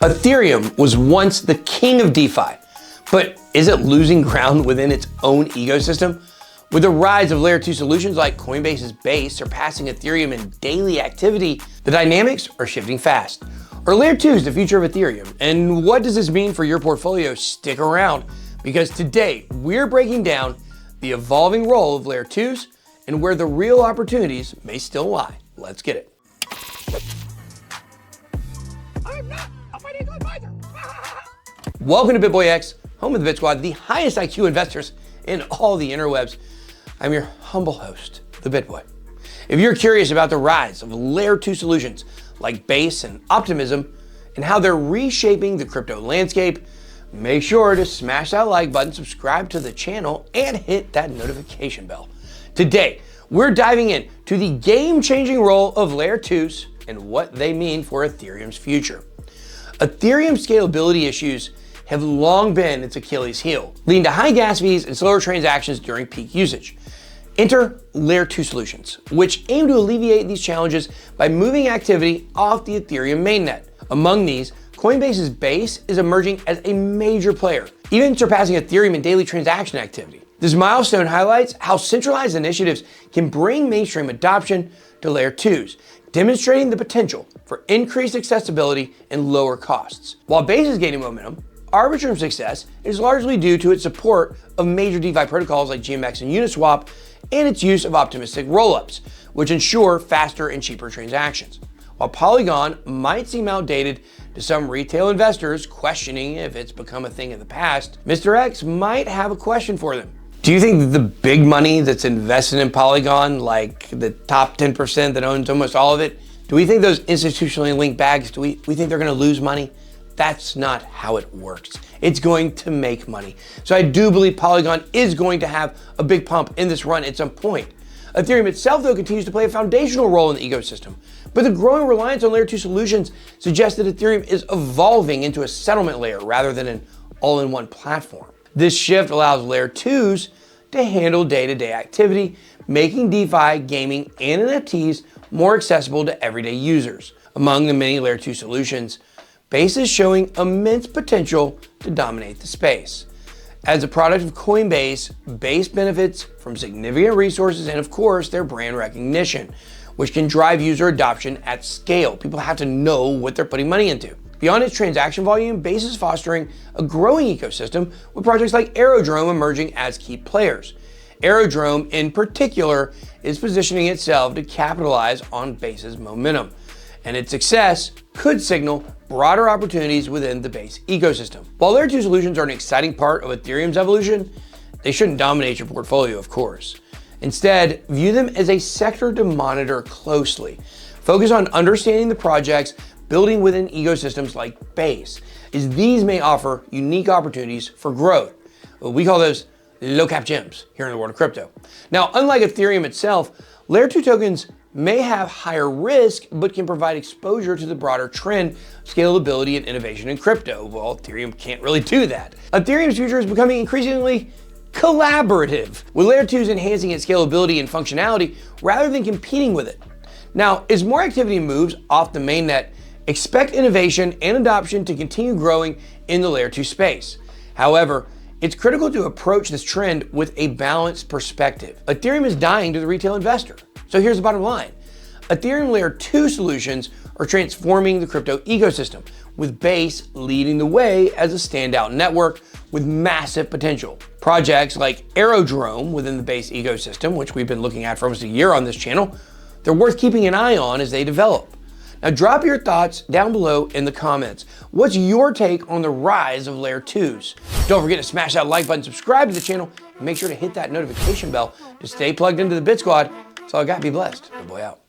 Ethereum was once the king of DeFi, but is it losing ground within its own ecosystem? With the rise of layer 2 solutions like Coinbase's Base surpassing Ethereum in daily activity, the dynamics are shifting fast. Are layer 2s the future of Ethereum? And what does this mean for your portfolio? Stick around, because today we're breaking down the evolving role of layer 2s and where the real opportunities may still lie. Let's get it. I'm not a financial advisor. Welcome to Bitboy X, home of the Bit Squad, the highest IQ investors in all the interwebs. I'm your humble host, the Bitboy. If you're curious about the rise of layer 2 solutions like Base and Optimism and how they're reshaping the crypto landscape, make sure to smash that like button, subscribe to the channel, and hit that notification bell. Today, we're diving into the game-changing role of layer 2s and what they mean for Ethereum's future. Ethereum's scalability issues have long been its Achilles heel, leading to high gas fees and slower transactions during peak usage. Enter layer 2 solutions, which aim to alleviate these challenges by moving activity off the Ethereum mainnet. Among these, Coinbase's Base is emerging as a major player, even surpassing Ethereum in daily transaction activity. This milestone highlights how centralized initiatives can bring mainstream adoption to layer 2s, demonstrating the potential for increased accessibility and lower costs. While Base is gaining momentum, Arbitrum's success is largely due to its support of major DeFi protocols like GMX and Uniswap and its use of optimistic rollups, which ensure faster and cheaper transactions. While Polygon might seem outdated to some retail investors questioning if it's become a thing of the past, Mr. X might have a question for them. Do you think that the big money that's invested in Polygon, like the top 10% that owns almost all of it, do we think those institutionally linked bags, do we think they're gonna lose money? That's not how it works. It's going to make money. So I do believe Polygon is going to have a big pump in this run at some point. Ethereum itself, though, continues to play a foundational role in the ecosystem, but the growing reliance on layer 2 solutions suggests that Ethereum is evolving into a settlement layer rather than an all-in-one platform. This shift allows layer 2s to handle day-to-day activity, making DeFi, gaming, and NFTs more accessible to everyday users. Among the many layer 2 solutions, Base is showing immense potential to dominate the space. As a product of Coinbase, Base benefits from significant resources and, of course, their brand recognition, which can drive user adoption at scale. People have to know what they're putting money into. Beyond its transaction volume, Base is fostering a growing ecosystem with projects like Aerodrome emerging as key players. Aerodrome, in particular, is positioning itself to capitalize on Base's momentum, and its success could signal broader opportunities within the Base ecosystem. While layer 2 solutions are an exciting part of Ethereum's evolution, they shouldn't dominate your portfolio, of course. Instead, view them as a sector to monitor closely. Focus on understanding the projects building within ecosystems like Base, as these may offer unique opportunities for growth. We call those low-cap gems here in the world of crypto. Now, unlike Ethereum itself, layer 2 tokens may have higher risk, but can provide exposure to the broader trend, scalability, and innovation in crypto. Well, Ethereum can't really do that. Ethereum's future is becoming increasingly collaborative, with layer 2s enhancing its scalability and functionality rather than competing with it. Now, as more activity moves off the mainnet, expect innovation and adoption to continue growing in the layer 2 space. However, it's critical to approach this trend with a balanced perspective. Ethereum is dying to the retail investor. So here's the bottom line. Ethereum layer 2 solutions are transforming the crypto ecosystem, with Base leading the way as a standout network with massive potential. Projects like Aerodrome within the Base ecosystem, which we've been looking at for almost a year on this channel, they're worth keeping an eye on as they develop. Now drop your thoughts down below in the comments. What's your take on the rise of layer 2s? Don't forget to smash that like button, subscribe to the channel, and make sure to hit that notification bell to stay plugged into the Bit Squad. That's all I got. Be blessed. Good boy out.